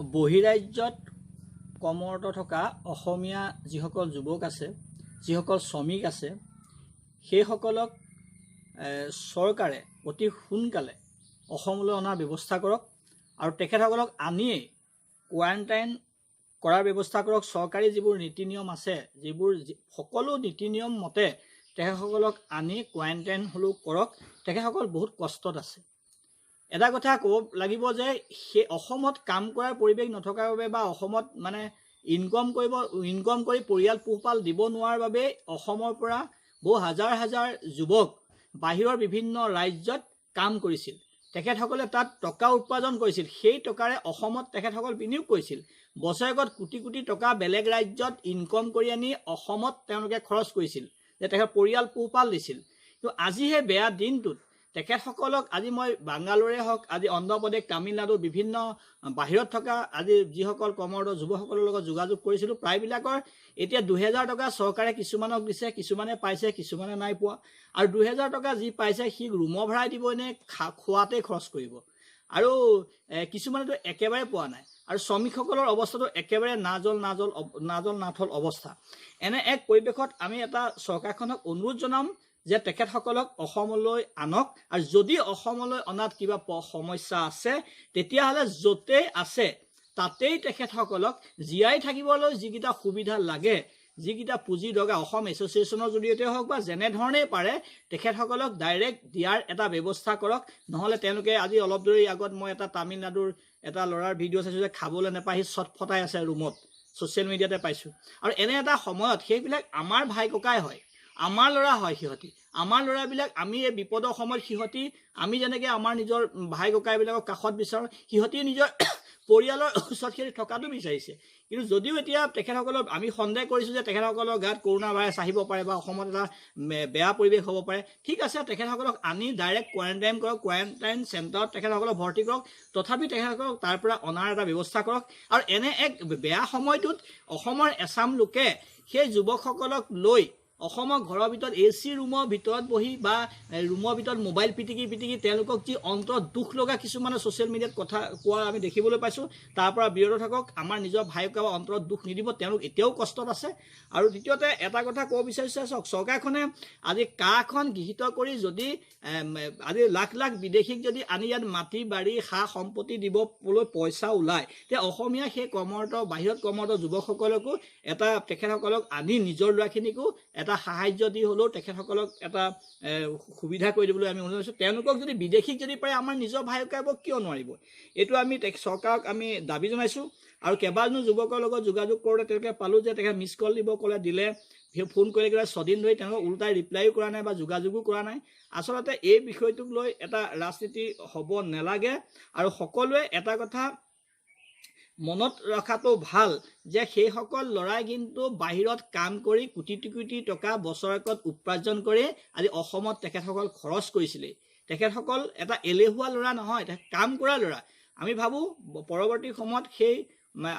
বহিৰাজ্যত কৰ্মৰত থকা অসমীয়া যিসকল যুৱক আছে, যিসকল শ্ৰমিক আছে, সেইসকলক চৰকাৰে অতি সোনকালে অসমলৈ অনাৰ ব্যৱস্থা কৰক আৰু তেখেতসকলক আনিয়েই কোৱাৰেণ্টাইন কৰাৰ ব্যৱস্থা কৰক। চৰকাৰী যিবোৰ নীতি নিয়ম আছে, যিবোৰ সকলো নীতি নিয়ম মতে তেখেতসকলক আনি কোৱাৰেণ্টাইন হ'লেও কৰক। তেখেতসকল বহুত কষ্টত আছে। এটা কথা ক'ব লাগিব যে সেই অসমত কাম কৰাৰ পৰিৱেশ নথকাৰ বাবে বা অসমত মানে ইনকম কৰি পৰিয়াল পোহপাল দিব নোৱাৰাৰ বাবে অসমৰ পৰা বহু হাজাৰ হাজাৰ যুৱক বাহিৰৰ বিভিন্ন ৰাজ্যত কাম কৰিছিল। তেখেতসকলে তাত টকা উপাৰ্জন কৰিছিল। সেই টকাৰে অসমত তেখেতসকল বিনিয়োগ কৰিছিল। বছৰেকত কোটি কোটি টকা বেলেগ ৰাজ্যত ইনকম কৰি আনি অসমত তেওঁলোকে খৰচ কৰিছিল, যে তেখেত পৰিয়াল পোহপাল দিছিল। কিন্তু আজি সেই বেয়া দিনটোত তেখেতসকলক আজি মই বাংগালোৰে হওক, আজি অন্ধ্ৰপ্ৰদেশ, তামিলনাডু বিভিন্ন বাহিৰত থকা আজি যিসকল কৰ্মৰত যুৱকসকলৰ লগত যোগাযোগ কৰিছিলোঁ, প্ৰায়বিলাকৰ এতিয়া 2000 টকা চৰকাৰে কিছুমানক দিছে, কিছুমানে পাইছে, কিছুমানে নাই পোৱা। আৰু 2000 টকা যি পাইছে সি ৰুমৰ ভাড়াই দিব নে খোৱাতেই খৰচ কৰিব, আৰু কিছুমানেতো একেবাৰে পোৱা নাই। আৰু শ্ৰমিকসকলৰ অৱস্থাটো একেবাৰে নাথল অৱস্থা। এনে এক পৰিৱেশত আমি এটা চৰকাৰখনক অনুৰোধ জনাম যে তেখেতসকলক অসমলৈ আনক, আৰু যদি অসমলৈ অনাত কিবা সমস্যা আছে তেতিয়াহ'লে য'তেই আছে তাতেই তেখেতসকলক জীয়াই থাকিবলৈ যিকেইটা সুবিধা লাগে, যিকেইটা পুঁজি দৰকাৰ, অসম এছ'চিয়েশ্যনৰ জৰিয়তে হওক বা যেনেধৰণেই পাৰে তেখেতসকলক ডাইৰেক্ট দিয়াৰ এটা ব্যৱস্থা কৰক। নহ'লে তেওঁলোকে আজি অলপ দেৰি আগত মই এটা তামিলনাডুৰ এটা ল'ৰাৰ ভিডিঅ' চাইছোঁ যে খাবলৈ নাপায়, সি চটফটাই আছে ৰুমত, ছ'চিয়েল মিডিয়াতে পাইছোঁ। আৰু এনে এটা সময়ত সেইবিলাক আমাৰ ভাই ককাই হয়, আমাৰ ল'ৰা হয়। সিহঁতি আমাৰ ল'ৰাবিলাক, আমি এই বিপদৰ সময়ত সিহঁতি, আমি যেনেকৈ আমাৰ নিজৰ ভাই ককাইবিলাকক কাষত বিচাৰোঁ, সিহঁতি নিজৰ পৰিয়ালৰ ওচৰত সিহঁতি থকাটো বিচাৰিছে। কিন্তু যদিও এতিয়া তেখেতসকলক আমি সন্দেহ কৰিছোঁ যে তেখেতসকলৰ গাত কৰোণা ভাইৰাছ আহিব পাৰে বা অসমত এটা বেয়া পৰিৱেশ হ'ব পাৰে, ঠিক আছে, তেখেতসকলক আনি ডাইৰেক্ট কোৱাৰেণ্টাইন কৰক, কোৱাৰেণ্টাইন চেণ্টাৰত তেখেতসকলক ভৰ্তি কৰক। তথাপি তেখেতসকলক তাৰ পৰা অনাৰ এটা ব্যৱস্থা কৰক। আৰু এনে এক বেয়া সময়টোত অসমৰ এচাম লোকে সেই যুৱকসকলক লৈ অসমৰ ঘৰৰ ভিতৰত AC ৰুমৰ ভিতৰত বহি বা ৰুমৰ ভিতৰত মোবাইল পিটিকি তেওঁলোকক যি অন্তৰত দুখ লগা কিছুমানে ছ'চিয়েল মিডিয়াত কথা কোৱা আমি দেখিবলৈ পাইছোঁ, তাৰ পৰা বিৰত থাকক। আমাৰ নিজৰ ভাইক বা অন্তৰত দুখ নিদিব, তেওঁলোক এতিয়াও কষ্টত আছে। আৰু দ্বিতীয়তে এটা কথা ক'ব বিচাৰিছে, চাওক, চৰকাৰখনে আজি কাখন গৃহীত কৰি যদি আজি লাখ লাখ বিদেশীক যদি আনি ইয়াত মাটি বাৰী সা সম্পত্তি দিবলৈ পইচা ওলায়, তেতিয়া অসমীয়া সেই বাহিৰত কৰ্মৰত যুৱকসকলকো এটা তেখেতসকলক আনি নিজৰ ল'ৰাখিনিকো এটা সাহায্য দি হ'লেও তেখেতসকলক এটা সুবিধা কৰি দিবলৈ আমি অনুৰোধ কৰিছোঁ। তেওঁলোকক যদি বিদেশীক যদি পাৰে আমাৰ নিজৰ ভাই ককাইবোৰক কিয় নোৱাৰিব? এইটো আমি চৰকাৰক আমি দাবী জনাইছোঁ। আৰু কেইবাজনো যুৱকৰ লগত যোগাযোগ কৰোঁতে তেওঁলোকে পালোঁ যে তেখেত মিছ কল দিব ক'লে, দিলে, ফোন কৰিলে 6 দিন ধৰি তেওঁলোকক ওলোটাই ৰিপ্লাইও কৰা নাই বা যোগাযোগো কৰা নাই। আচলতে এই বিষয়টোক লৈ এটা ৰাজনীতি হ'ব নালাগে। আৰু সকলোৱে এটা কথা মনত ৰখাটো ভাল যে সেইসকল ল'ৰাই কিন্তু বাহিৰত কাম কৰি কোটি কোটি টকা বছৰেকত উপাৰ্জন কৰি আজি অসমত তেখেতসকল খৰচ কৰিছিলে। তেখেতসকল এটা এলেহুৱা ল'ৰা নহয়, কাম কৰা ল'ৰা। আমি ভাবোঁ পৰৱৰ্তী সময়ত সেই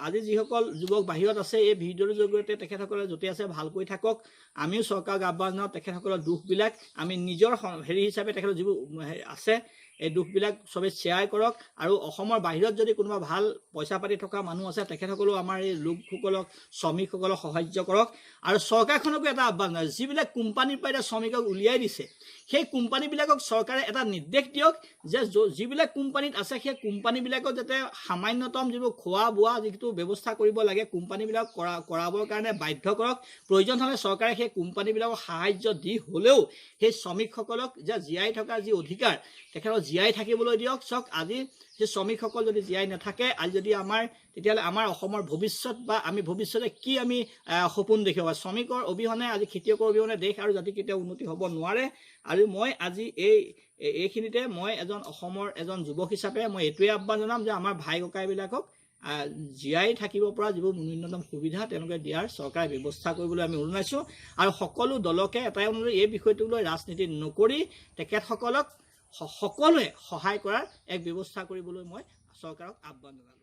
আজি যিসকল যুৱক বাহিৰত আছে, এই ভিডিঅ'ৰ জৰিয়তে তেখেতসকলে য'তে আছে ভালকৈ থাকক। আমিও চৰকাৰক আহ্বান জনাওঁ, তেখেতসকলৰ দুখবিলাক আমি নিজৰ হেৰি হিচাপে তেখেতৰ যিবোৰ আছে এই দুখবিলাক চবেই শ্বেয়াৰ কৰক। আৰু অসমৰ বাহিৰত যদি কোনোবা ভাল পইচা পাতি থকা মানুহ আছে, তেখেতসকলেও আমাৰ এই লোকসকলক, শ্ৰমিকসকলক সাহায্য কৰক। আৰু চৰকাৰখনকো এটা আহ্বান জনাইছোঁ, যিবিলাক কোম্পানীৰ পৰা এতিয়া শ্ৰমিকক উলিয়াই দিছে, সেই কোম্পানীবিলাকক চৰকাৰে এটা নিৰ্দেশ দিয়ক যে যিবিলাক কোম্পানীত আছে সেই কোম্পানীবিলাকক যাতে সামান্যতম যিবোৰ খোৱা বোৱা যিটো ব্যৱস্থা কৰিব লাগে কোম্পানীবিলাক কৰাবৰ কাৰণে বাধ্য কৰক। প্ৰয়োজন হ'লে চৰকাৰে সেই কোম্পানীবিলাকক সাহায্য দি হ'লেও সেই শ্ৰমিকসকলক যে জীয়াই থকাৰ যি অধিকাৰ, তেখেতক জীয়াই থাকিবলৈ দিয়ক। চাওক, আজি সেই শ্ৰমিকসকল যদি জীয়াই নাথাকে, আজি যদি তেতিয়াহ'লে আমাৰ অসমৰ ভৱিষ্যত বা আমি ভৱিষ্যতে কি আমি সপোন দেখিব? শ্ৰমিকৰ অবিহনে, আজি খেতিয়কৰ অবিহনে দেশ আৰু জাতি কেতিয়াও উন্নতি হ'ব নোৱাৰে। আৰু মই আজি এইখিনিতে মই অসমৰ এজন যুৱক হিচাপে মই এইটোৱে আহ্বান জনাম যে আমাৰ ভাই ককাইবিলাকক জীয়াই থাকিব পৰা যিবোৰ ন্যূনতম সুবিধা তেওঁলোকে দিয়াৰ চৰকাৰে ব্যৱস্থা কৰিবলৈ আমি অনুৰোধ জনাইছোঁ। আৰু সকলো দলকে এটাই অনুৰোধ, এই বিষয়টোক লৈ ৰাজনীতি নকৰি তেখেতসকলক সকলোৱে সহায় কৰাৰ এক ব্যৱস্থা কৰিবলৈ মই চৰকাৰক আহ্বান জনালোঁ।